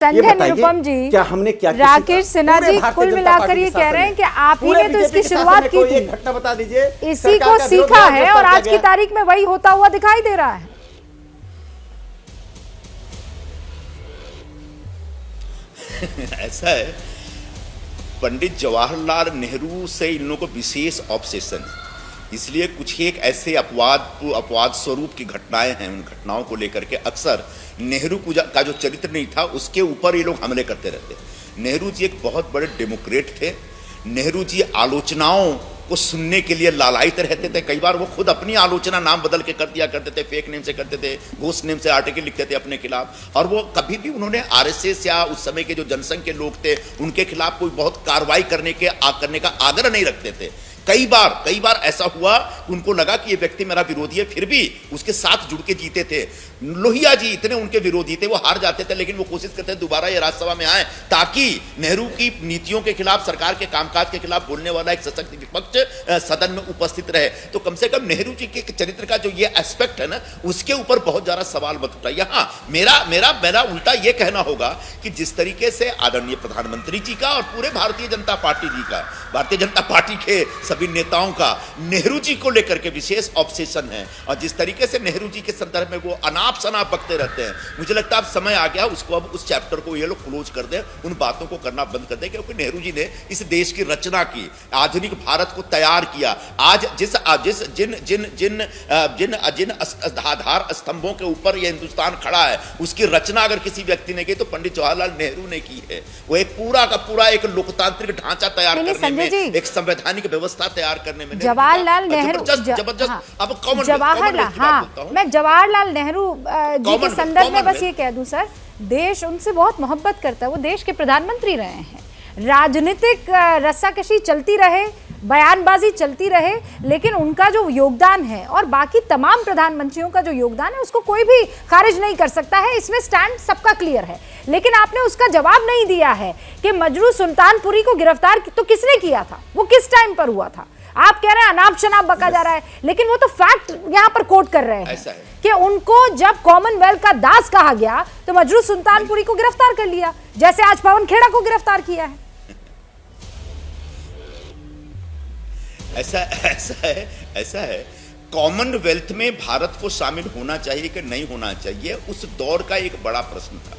संजय निरुपम जी, क्या हमने क्या राकेश सिन्हा जी कुल मिलाकर ये कह रहे हैं कि आप ही ने तो इसकी शुरुआत की थी। घटना बता दीजिए, इसी को सीखा है और आज की तारीख में वही होता हुआ दिखाई दे रहा है। ऐसा है, पंडित जवाहरलाल नेहरू से इन लोगों को विशेष ऑब्सेशन, इसलिए कुछ एक ऐसे अपवाद स्वरूप की घटनाएं हैं, उन घटनाओं को लेकर के अक्सर नेहरू का जो चरित्र नहीं था उसके ऊपर ये लोग हमले करते रहते। नेहरू जी एक बहुत बड़े डेमोक्रेट थे। नेहरू जी आलोचनाओं को सुनने के लिए लालायित रहते थे। कई बार वो खुद अपनी आलोचना नाम बदल के कर दिया करते थे, फेक नेम से करते थे, घोस्ट नेम से आर्टिकल लिखते थे अपने खिलाफ। और वो कभी भी उन्होंने आरएसएस या उस समय के जो जनसंघ के लोग थे उनके खिलाफ कोई बहुत कार्रवाई करने का आग्रह नहीं रखते थे। कई बार ऐसा हुआ कि उनको लगा कि ये व्यक्ति मेरा विरोधी है, फिर भी उसके साथ जुड़ के जीते थे। लोहिया जी इतने उनके विरोधी थे, वो हार जाते थे, लेकिन वो कोशिश करते थे दोबारा ये राज्यसभा में आए ताकि नेहरू की नीतियों के खिलाफ, सरकार के कामकाज के खिलाफ बोलने वाला एक सशक्त विपक्ष सदन में उपस्थित रहे। तो कम से कम नेहरू जी के चरित्र का जो ये एस्पेक्ट है ना, उसके ऊपर बहुत ज्यादा सवाल मत उठा। यहाँ मेरा उल्टा ये कहना होगा कि जिस तरीके से आदरणीय प्रधानमंत्री जी का और पूरे भारतीय जनता पार्टी जी का, भारतीय जनता पार्टी के सभी नेताओं का नेहरू जी को लेकर के विशेष ऑब्सेशन है, और जिस तरीके से नेहरू जी के संदर्भ में वो अनाप शनाप बकते रहते हैं, मुझे लगता है अब समय आ गया उसको, अब उस चैप्टर को ये लोग क्लोज कर दें, उन बातों को करना बंद कर दें, क्योंकि नेहरू जी ने इस देश की रचना की, आधुनिक भारत को तैयार किया। आज जिन आधार स्तंभों के ऊपर यह हिंदुस्तान खड़ा है, उसकी रचना अगर किसी व्यक्ति ने की तो पंडित जवाहरलाल नेहरू ने की है। वो एक पूरा का पूरा एक लोकतांत्रिक ढांचा तैयार करने में, एक संवैधानिक व्यवस्था तैयार करने में जवाहरलाल नेहरू, जबरदस्त। अब मैं जवाहरलाल नेहरू जी के संदर्भ में बस ये कह दूं सर, देश उनसे बहुत मोहब्बत करता है। वो देश के प्रधानमंत्री रहे हैं, राजनीतिक रस्साकशी चलती रहे, बयानबाजी चलती रहे, लेकिन उनका जो योगदान है और बाकी तमाम प्रधानमंत्रियों का जो योगदान है उसको कोई भी खारिज नहीं कर सकता है। इसमें स्टैंड सबका क्लियर है। लेकिन आपने उसका जवाब नहीं दिया है कि मजरू सुल्तानपुरी को गिरफ्तार तो किसने किया था, वो किस टाइम पर हुआ था। आप कह रहे हैं अनाप शनाप बका जा रहा है, लेकिन वो तो फैक्ट यहां पर कोट कर रहे हैं कि उनको जब कॉमनवेल्थ का दास कहा गया तो मजरू सुल्तानपुरी को गिरफ्तार कर लिया, जैसे आज पवन खेड़ा को गिरफ्तार किया है। ऐसा है कॉमनवेल्थ में भारत को शामिल होना चाहिए कि नहीं होना चाहिए, उस दौर का एक बड़ा प्रश्न था,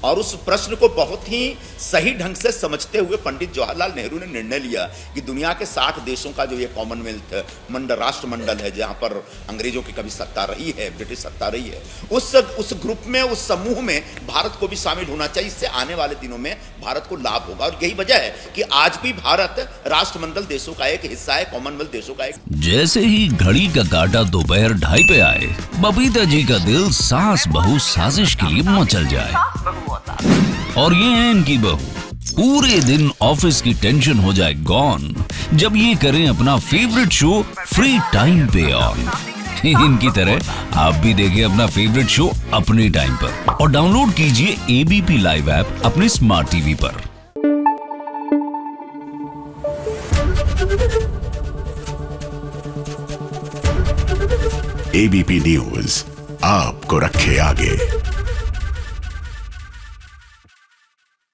और उस प्रश्न को बहुत ही सही ढंग से समझते हुए पंडित जवाहरलाल नेहरू ने निर्णय लिया कि दुनिया के 60 देशों का जो ये कॉमनवेल्थ मंडल, राष्ट्रमंडल है, जहां पर अंग्रेजों की कभी सत्ता रही है, ब्रिटिश सत्ता रही है, उस ग्रुप में, उस समूह में भारत को भी शामिल होना चाहिए। इससे आने वाले दिनों में भारत को लाभ होगा, और यही वजह है कि आज भी भारत राष्ट्रमंडल देशों का एक हिस्सा है, कॉमनवेल्थ देशों का एक। जैसे ही घड़ी का काटा दोपहर 2:30 पे आए, बबीता जी का दिल सास बहू साजिश के लिए मचल जाए, और ये है इनकी बहू। पूरे दिन ऑफिस की टेंशन हो जाए गॉन जब ये करें अपना फेवरेट शो फ्री टाइम पे ऑन। इनकी तरह आप भी देखें अपना फेवरेट शो अपने टाइम पर, और डाउनलोड कीजिए एबीपी लाइव ऐप अपने स्मार्ट टीवी पर। एबीपी न्यूज आपको रखे आगे।